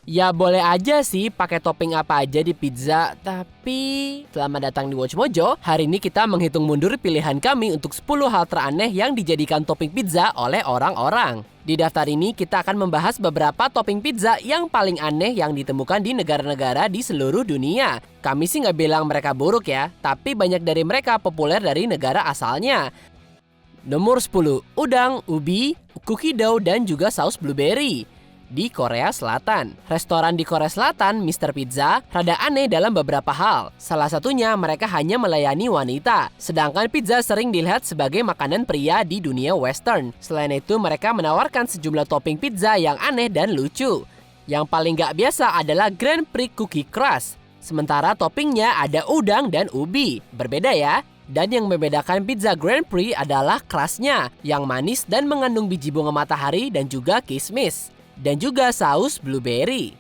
Ya boleh aja sih pakai topping apa aja di pizza, tapi selamat datang di Watch Mojo. Hari ini kita menghitung mundur pilihan kami untuk 10 hal teraneh yang dijadikan topping pizza oleh orang-orang. Di daftar ini kita akan membahas beberapa topping pizza yang paling aneh yang ditemukan di negara-negara di seluruh dunia. Kami sih nggak bilang mereka buruk ya, tapi banyak dari mereka populer dari negara asalnya. Nomor 10, udang, ubi, cookie dough, dan juga saus blueberry. Di Korea Selatan, restoran di Korea Selatan, Mr. Pizza, rada aneh dalam beberapa hal. Salah satunya mereka hanya melayani wanita, sedangkan pizza sering dilihat sebagai makanan pria di dunia western. Selain itu, mereka menawarkan sejumlah topping pizza yang aneh dan lucu. Yang paling gak biasa adalah Grand Prix Cookie Crust. Sementara toppingnya ada udang dan ubi. Berbeda ya? Dan yang membedakan pizza Grand Prix adalah crustnya, yang manis dan mengandung biji bunga matahari dan juga kismis. Dan juga saus blueberry.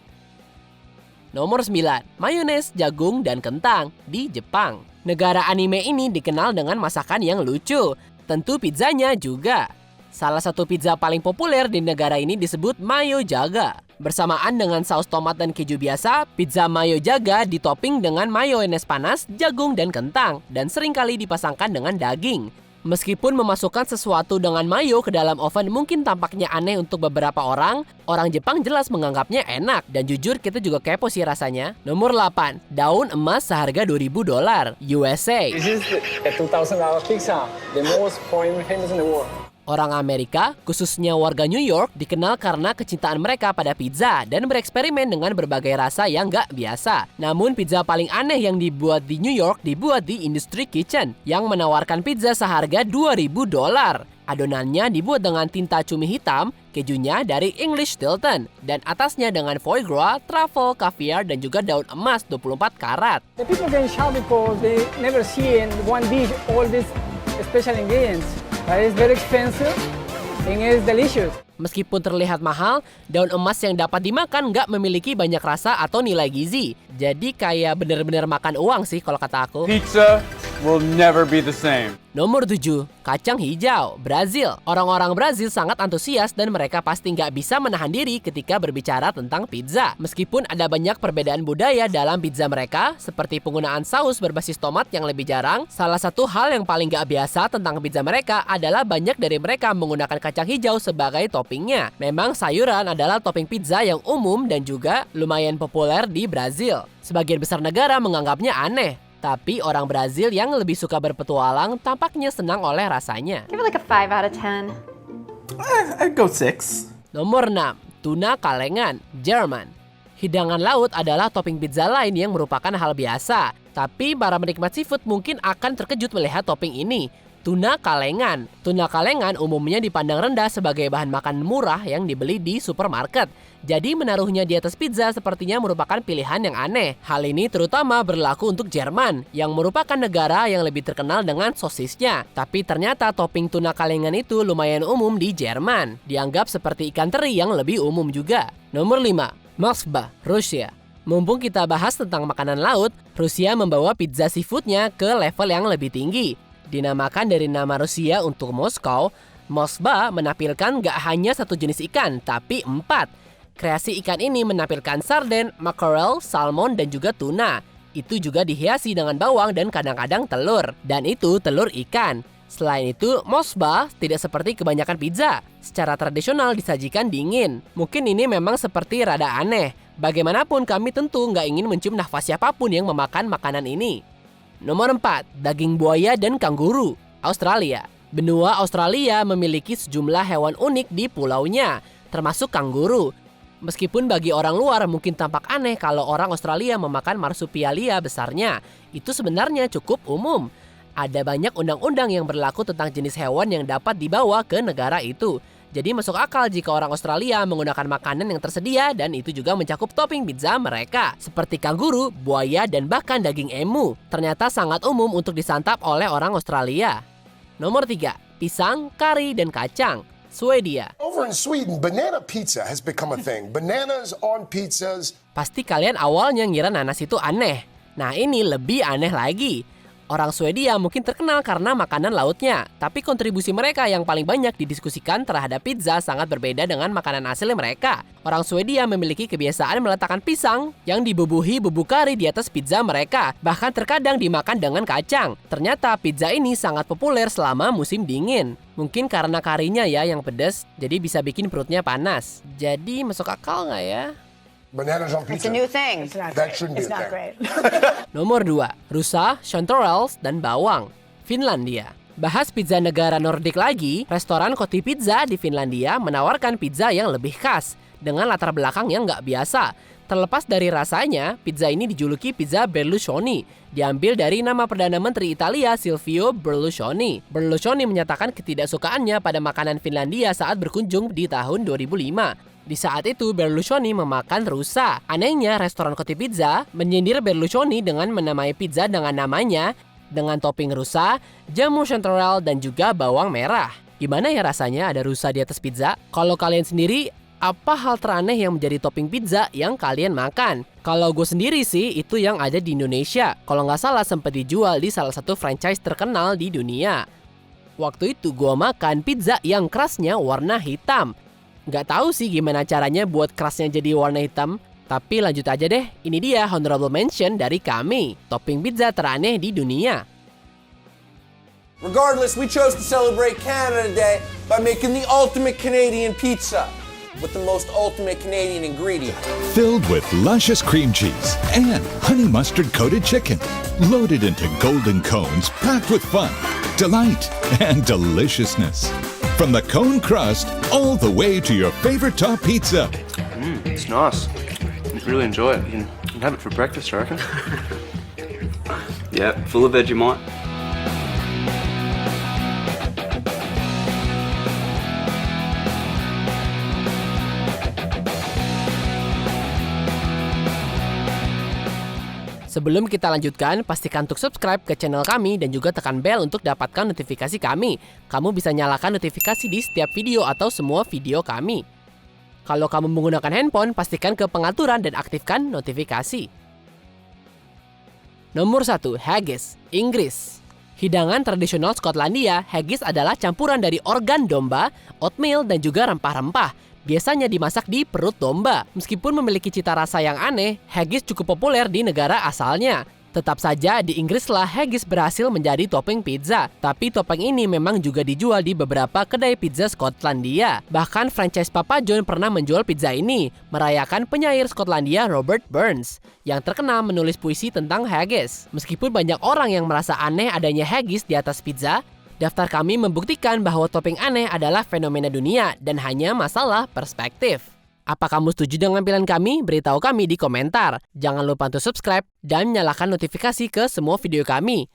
Nomor 9, mayones, jagung, dan kentang di Jepang. Negara anime ini dikenal dengan masakan yang lucu. Tentu pizzanya juga. Salah satu pizza paling populer di negara ini disebut mayo jaga. Bersamaan dengan saus tomat dan keju biasa, pizza mayo jaga ditopping dengan mayones panas, jagung, dan kentang, dan seringkali dipasangkan dengan daging. Meskipun memasukkan sesuatu dengan mayo ke dalam oven mungkin tampaknya aneh untuk beberapa orang, orang Jepang jelas menganggapnya enak. Dan jujur kita juga kepo sih rasanya. Nomor 8, daun emas seharga $2.000, USA. This is a $2,000 pizza, the most famous in the world. Orang Amerika, khususnya warga New York, dikenal karena kecintaan mereka pada pizza dan bereksperimen dengan berbagai rasa yang gak biasa. Namun pizza paling aneh yang dibuat di New York dibuat di Industry Kitchen yang menawarkan pizza seharga $2.000. Adonannya dibuat dengan tinta cumi hitam, kejunya dari English Stilton, dan atasnya dengan foie gras, truffle, caviar, dan juga daun emas 24 karat. The people get shocked because they never see in one dish all these special ingredients. But it's very expensive and it's delicious. Meskipun terlihat mahal, daun emas yang dapat dimakan nggak memiliki banyak rasa atau nilai gizi. Jadi kayak bener-bener makan uang sih kalau kata aku. Pizza will never be the same. Nomor 7, kacang hijau, Brazil. Orang-orang Brazil sangat antusias dan mereka pasti nggak bisa menahan diri ketika berbicara tentang pizza. Meskipun ada banyak perbedaan budaya dalam pizza mereka, seperti penggunaan saus berbasis tomat yang lebih jarang, salah satu hal yang paling nggak biasa tentang pizza mereka adalah banyak dari mereka menggunakan kacang hijau sebagai toppingnya. Memang sayuran adalah topping pizza yang umum dan juga lumayan populer di Brazil. Sebagian besar negara menganggapnya aneh. Tapi orang Brazil yang lebih suka berpetualang tampaknya senang oleh rasanya. Give it like a 5 out of 10. I'd go 6. Nomor 6, tuna kalengan, Jerman. Hidangan laut adalah topping pizza lain yang merupakan hal biasa. Tapi para penikmat seafood mungkin akan terkejut melihat topping ini. Tuna kalengan. Tuna kalengan umumnya dipandang rendah sebagai bahan makanan murah yang dibeli di supermarket. Jadi menaruhnya di atas pizza sepertinya merupakan pilihan yang aneh. Hal ini terutama berlaku untuk Jerman, yang merupakan negara yang lebih terkenal dengan sosisnya. Tapi ternyata topping tuna kalengan itu lumayan umum di Jerman. Dianggap seperti ikan teri yang lebih umum juga. Nomor 5, Moskva, Rusia. Mumpung kita bahas tentang makanan laut, Rusia membawa pizza seafoodnya ke level yang lebih tinggi. Dinamakan dari nama Rusia untuk Moskow, Moskva menampilkan gak hanya satu jenis ikan, tapi 4. Kreasi ikan ini menampilkan sarden, mackerel, salmon, dan juga tuna. Itu juga dihiasi dengan bawang dan kadang-kadang telur. Dan itu telur ikan. Selain itu, Moskva tidak seperti kebanyakan pizza. Secara tradisional disajikan dingin. Mungkin ini memang seperti rada aneh. Bagaimanapun kami tentu nggak ingin mencium nafas siapapun yang memakan makanan ini. Nomor 4, daging buaya dan kanguru, Australia. Benua Australia memiliki sejumlah hewan unik di pulaunya, termasuk kanguru. Meskipun bagi orang luar mungkin tampak aneh kalau orang Australia memakan marsupialia besarnya, itu sebenarnya cukup umum. Ada banyak undang-undang yang berlaku tentang jenis hewan yang dapat dibawa ke negara itu. Jadi masuk akal jika orang Australia menggunakan makanan yang tersedia dan itu juga mencakup topping pizza mereka. Seperti kanguru, buaya, dan bahkan daging emu. Ternyata sangat umum untuk disantap oleh orang Australia. Nomor 3, pisang, kari, dan kacang, Swedia. Over in Sweden, banana pizza has become a thing. Bananas on pizzas. Pasti kalian awalnya ngira nanas itu aneh. Nah ini lebih aneh lagi. Orang Swedia mungkin terkenal karena makanan lautnya, tapi kontribusi mereka yang paling banyak didiskusikan terhadap pizza sangat berbeda dengan makanan asli mereka. Orang Swedia memiliki kebiasaan meletakkan pisang yang dibubuhi bubuk kari di atas pizza mereka, bahkan terkadang dimakan dengan kacang. Ternyata pizza ini sangat populer selama musim dingin. Mungkin karena karinya ya yang pedas, jadi bisa bikin perutnya panas. Jadi masuk akal nggak ya? Bananas on It's pizza. a new thing. That shouldn't be It's a not thing. great. Nomor 2, rusa, chanterelles, dan bawang. Finlandia. Bahas pizza negara Nordik lagi, restoran Koti Pizza di Finlandia menawarkan pizza yang lebih khas, dengan latar belakang yang nggak biasa. Terlepas dari rasanya, pizza ini dijuluki pizza Berlusconi, diambil dari nama Perdana Menteri Italia Silvio Berlusconi. Berlusconi menyatakan ketidaksukaannya pada makanan Finlandia saat berkunjung di tahun 2005. Di saat itu, Berlusconi memakan rusa. Anehnya, restoran Koti Pizza menyindir Berlusconi dengan menamai pizza dengan namanya, dengan topping rusa, jamur chanterelle, dan juga bawang merah. Gimana ya rasanya ada rusa di atas pizza? Kalau kalian sendiri, apa hal teraneh yang menjadi topping pizza yang kalian makan? Kalau gue sendiri sih, itu yang ada di Indonesia. Kalau nggak salah sempat dijual di salah satu franchise terkenal di dunia. Waktu itu gue makan pizza yang kerasnya warna hitam. Nggak tahu sih gimana caranya buat kerasnya jadi warna hitam. Tapi lanjut aja deh, ini dia honorable mention dari kami. Topping pizza teraneh di dunia. Regardless, we chose to celebrate Canada Day by making the ultimate Canadian pizza with the most ultimate Canadian ingredient. Filled with luscious cream cheese and honey mustard coated chicken. Loaded into golden cones packed with fun, delight, and deliciousness. From the cone crust all the way to your favorite top pizza. It's nice. I really enjoy it. You can have it for breakfast, I reckon. Yeah, full of Vegemite. Sebelum kita lanjutkan, pastikan untuk subscribe ke channel kami dan juga tekan bel untuk dapatkan notifikasi kami. Kamu bisa nyalakan notifikasi di setiap video atau semua video kami. Kalau kamu menggunakan handphone, pastikan ke pengaturan dan aktifkan notifikasi. Nomor 1, haggis, Inggris. Hidangan tradisional Skotlandia, haggis adalah campuran dari organ domba, oatmeal, dan juga rempah-rempah. Biasanya dimasak di perut domba. Meskipun memiliki cita rasa yang aneh, haggis cukup populer di negara asalnya. Tetap saja di Inggrislah haggis berhasil menjadi topping pizza. Tapi topping ini memang juga dijual di beberapa kedai pizza Skotlandia. Bahkan franchise Papa John pernah menjual pizza ini, merayakan penyair Skotlandia Robert Burns, yang terkenal menulis puisi tentang haggis. Meskipun banyak orang yang merasa aneh adanya haggis di atas pizza, daftar kami membuktikan bahwa topping aneh adalah fenomena dunia dan hanya masalah perspektif. Apa kamu setuju dengan pilihan kami? Beritahu kami di komentar. Jangan lupa untuk subscribe dan nyalakan notifikasi ke semua video kami.